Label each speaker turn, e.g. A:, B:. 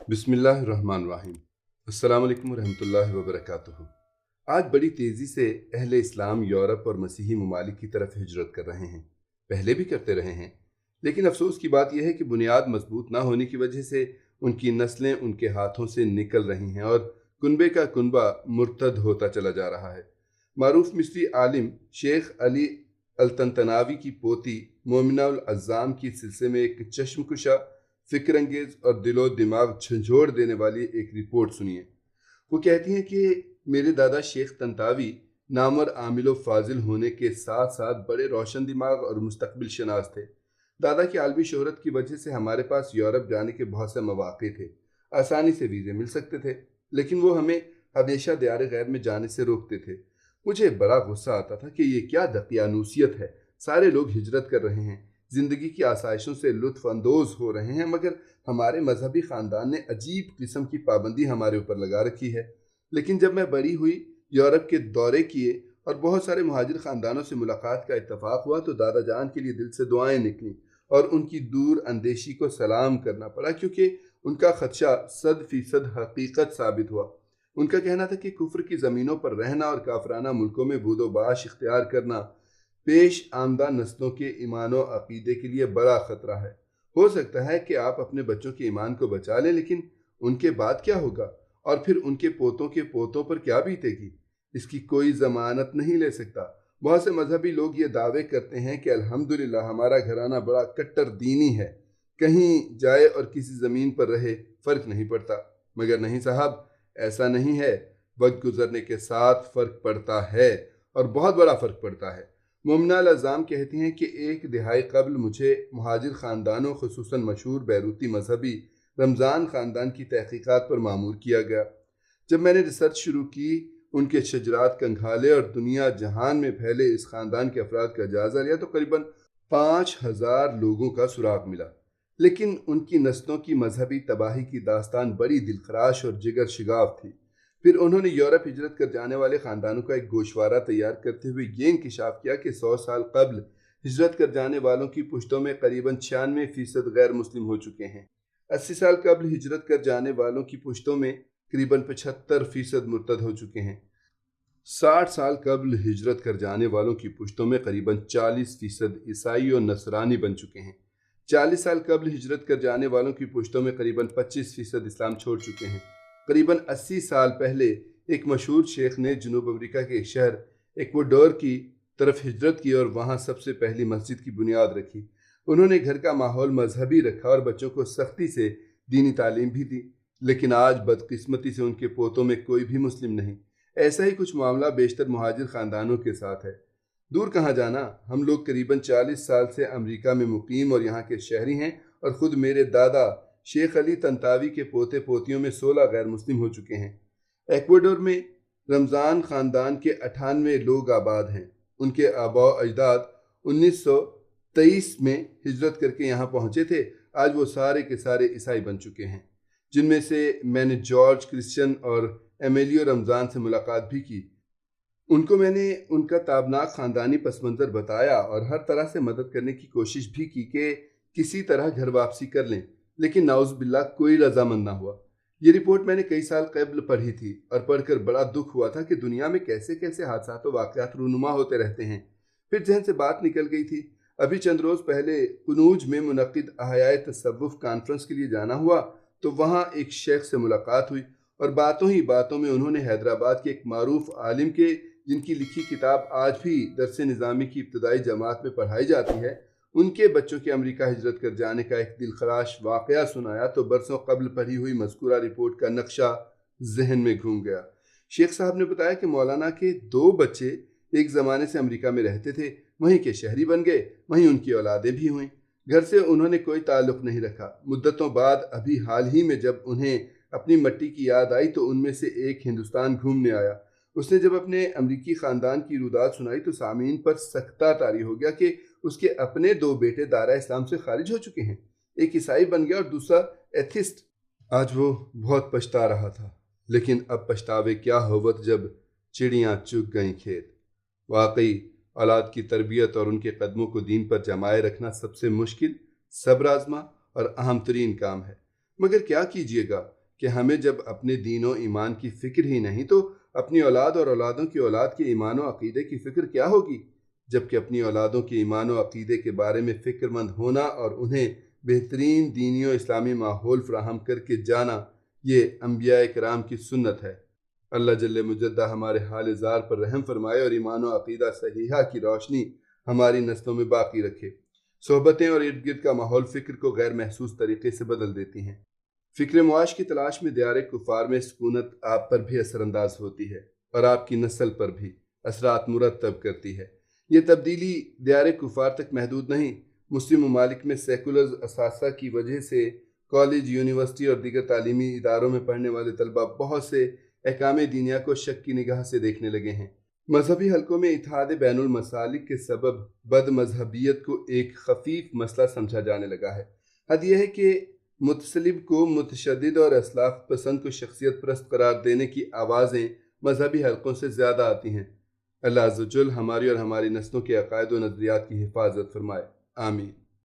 A: बिस्मिल्लाहिर्रहमानिर्रहीम। अस्सलाम वालेकुम रहमतुल्लाहि व बरकातुहू। आज बड़ी तेज़ी से अहले इस्लाम यूरोप और मसीही ममालिक की तरफ हिजरत कर रहे हैं। पहले भी करते रहे हैं, लेकिन अफसोस की बात यह है कि बुनियाद मजबूत ना होने की वजह से उनकी नस्लें उनके हाथों से निकल रही हैं और कुनबे का कुनबा मुर्तद होता चला जा रहा है। मारूफ मिस्री आलिम शेख अली अल-तंतनावी की पोती मोमिना उल अज़्ज़ाम की सिलसिले में एक चश्मकुशा, फिक्र अंगेज और दिलो दिमाग झंझोड़ देने वाली एक रिपोर्ट सुनिए। वो कहती हैं कि मेरे दादा शेख तंतावी नामवर आमिल व फाजिल होने के साथ साथ बड़े रोशन दिमाग और मुस्तकबिल शनास थे। दादा की आलमी शोहरत की वजह से हमारे पास यूरोप जाने के बहुत से मौके थे। आसानी से वीज़े मिल सकते थे, लेकिन वो हमें हमेशा दियार गैर में जाने से रोकते थे। मुझे बड़ा गुस्सा आता था कि ये क्या दकियानूसियत है। सारे लोग हिजरत कर रहे हैं, ज़िंदगी की आसाइशों से लुत्फ़ अंदोज़ हो रहे हैं, मगर हमारे मजहबी ख़ानदान ने अजीब किस्म की पाबंदी हमारे ऊपर लगा रखी है। लेकिन जब मैं बड़ी हुई, यूरोप के दौरे किए और बहुत सारे मुहाजिर ख़ानदानों से मुलाकात का इत्तफ़ाक़ हुआ, तो दादा जान के लिए दिल से दुआएं निकलीं और उनकी दूर अंदेशी को सलाम करना पड़ा, क्योंकि उनका ख़दशा 100% हकीकत साबित हुआ। उनका कहना था कि कुफ्र की ज़मीनों पर रहना और काफराना मुल्कों में बूदोबाश इख्तियार करना पेश आमदा नस्लों के ईमान और अकीदे के लिए बड़ा ख़तरा है। हो सकता है कि आप अपने बच्चों के ईमान को बचा लें, लेकिन उनके बाद क्या होगा, और फिर उनके पोतों के पोतों पर क्या बीतेगी, इसकी कोई ज़मानत नहीं ले सकता। बहुत से मजहबी लोग ये दावे करते हैं कि अल्हम्दुलिल्लाह हमारा घराना बड़ा कट्टर दीनी है, कहीं जाए और किसी ज़मीन पर रहे फ़र्क नहीं पड़ता। मगर नहीं साहब, ऐसा नहीं है। वक्त गुजरने के साथ फ़र्क पड़ता है, और बहुत बड़ा फ़र्क पड़ता है। मुमना अल-अज़्ज़ाम कहती हैं कि एक दिहाई कबल मुझे मुहाजिर ख़ानदानों, ख़ुसूसन मशहूर बैरूती मजहबी रमज़ान ख़ानदान की तहक़ीक़ात पर मामूर किया गया। जब मैंने रिसर्च शुरू की, उनके शजरात कंघाले और दुनिया जहान में फैले इस ख़ानदान के अफराद का जायज़ा लिया, तो करीबन 5000 लोगों का सुराग मिला। लेकिन उनकी नस्लों की मजहबी तबाही की दास्तान बड़ी दिलखराश और जिगर शिगाफ थी। फिर उन्होंने यूरोप हिजरत कर जाने वाले ख़ानदानों का एक गोशवारा तैयार करते हुए ये इंकिशाफ किया कि 100 साल कबल हिजरत कर जाने वालों की पुश्तों में करीबन 96% गैर मुस्लिम हो चुके हैं। 80 साल कबल हिजरत कर जाने वालों की पुश्तों में करीबन 75% मुर्तद हो चुके हैं। 60 साल कबल हिजरत कर जाने वालों की पुश्तों में करीबन 40% ईसाई और नसरानी बन चुके हैं। 40 साल कबल हिजरत कर जाने वालों की पुश्तों में करीबन 25% इस्लाम छोड़ चुके हैं। करीबन 80 साल पहले एक मशहूर शेख ने जनूब अमेरिका के एक शहर एक्वाडोर की तरफ हिजरत की और वहाँ सबसे पहली मस्जिद की बुनियाद रखी। उन्होंने घर का माहौल मजहबी रखा और बच्चों को सख्ती से दीनी तालीम भी दी। लेकिन आज बदकिस्मती से उनके पोतों में कोई भी मुस्लिम नहीं। ऐसा ही कुछ मामला बेशतर मुहाजिर ख़ानदानों के साथ है। दूर कहाँ जाना, हम लोग करीबन 40 साल से अमेरिका में मुकीम और यहाँ के शहरी हैं, और ख़ुद मेरे दादा शेख अली तंतावी के पोते पोतियों में 16 गैर मुस्लिम हो चुके हैं। एक्वाडोर में रमज़ान ख़ानदान के 98 लोग आबाद हैं। उनके आबा अजदाद 1923 में हिजरत करके यहाँ पहुँचे थे। आज वो सारे के सारे ईसाई बन चुके हैं, जिनमें से मैंने जॉर्ज क्रिश्चियन और एमिलियो रमज़ान से मुलाकात भी की। उनको मैंने उनका ताबनाक ख़ानदानी पस मंज़र बताया और हर तरह से मदद करने की कोशिश भी की कि किसी तरह घर वापसी कर लें, लेकिन नाउज़ बिल्लाह कोई रज़ामंद ना हुआ। ये रिपोर्ट मैंने कई साल कबल पढ़ी थी और पढ़कर बड़ा दुख हुआ था कि दुनिया में कैसे कैसे हादसात व वाक़यात रूनुमा होते रहते हैं। फिर जहन से बात निकल गई थी। अभी चंद रोज़ पहले कुनूज में मुनक़िद अहयाए तसव्वुफ़ कॉन्फ्रेंस के लिए जाना हुआ, तो वहाँ एक शेख से मुलाकात हुई और बातों ही बातों में उन्होंने हैदराबाद के एक मारूफ आलिम के, जिनकी लिखी किताब आज भी दरस निज़ामी की इब्तदाई जमात में पढ़ाई जाती है, उनके बच्चों के अमेरिका हिजरत कर जाने का एक दिलखराश वाक़या सुनाया, तो बरसों कबल पढ़ी हुई मज़कूरा रिपोर्ट का नक्शा जहन में घूम गया। शेख साहब ने बताया कि मौलाना के 2 बच्चे एक ज़माने से अमेरिका में रहते थे, वहीं के शहरी बन गए, वहीं उनकी औलादें भी हुईं। घर से उन्होंने कोई ताल्लुक़ नहीं रखा। मुद्दतों बाद अभी हाल ही में जब उन्हें अपनी मट्टी की याद आई, तो उनमें से एक हिंदुस्तान घूमने आया। उसने जब अपने अमरीकी ख़ानदान की रुदात सुनाई, तो सामीन पर सख्ता तारी हो गया कि उसके अपने 2 बेटे दायरा इस्लाम से खारिज हो चुके हैं। एक ईसाई बन गया और दूसरा एथिस्ट। आज वो बहुत पछता रहा था, लेकिन अब पछतावे क्या होवत जब चिड़ियाँ चुग गईं खेत। वाकई औलाद की तरबियत और उनके कदमों को दीन पर जमाए रखना सबसे मुश्किल, सब्र आज़मा और अहम तरीन काम है। मगर क्या कीजिएगा कि हमें जब अपने दीन और ईमान की फ़िक्र ही नहीं तो अपनी औलाद और औलादों की औलाद के ईमान और अक़ीदे की फ़िक्र क्या होगी। जबकि अपनी औलादों के ईमान और अक़ीदे के बारे में फ़िक्रमंद होना और उन्हें बेहतरीन दीनी और इस्लामी माहौल फ़राहम करके जाना, ये अंबिया कराम की सुन्नत है। अल्लाह जल्ले मुजद्दा हमारे हाल ज़ार पर रहम फरमाए और ईमान और अक़ीदा सहीहा की रोशनी हमारी नस्लों में बाकी रखे। सोहबतें और इर्द गिर्द का माहौल फ़िक्र को गैर महसूस तरीके से बदल देती हैं। फ़िक्र मुआश की तलाश में दियार कुफ़ार में सुकूनत आप पर भी असरअंदाज होती है और आपकी नस्ल पर भी असरात मुरतब करती है। ये तब्दीली दियार कुफ़ार तक महदूद नहीं, मुस्लिम ममालिक में सेकुलर असासा की वजह से कॉलेज, यूनिवर्सिटी और दीगर तालीमी इदारों में पढ़ने वाले तलबा बहुत से अहकाम दीनिया को शक की निगाह से देखने लगे हैं। मजहबी हलकों में इत्तेहाद बैनुल मसालिक के सबब बद मजहबियत को एक खफीफ मसला समझा जाने लगा है। हद यह है कि मुतसलिब को मुतशद्दिद और असलाफ पसंद को शख्सियत परस्त करार देने की आवाज़ें मजहबी हलकों से ज़्यादा आती हैं। अल्लाह अज़्ज़ व जल हमारी और हमारी नस्लों के अक़ायद व नज़रियात की हिफाजत फरमाए। आमीन।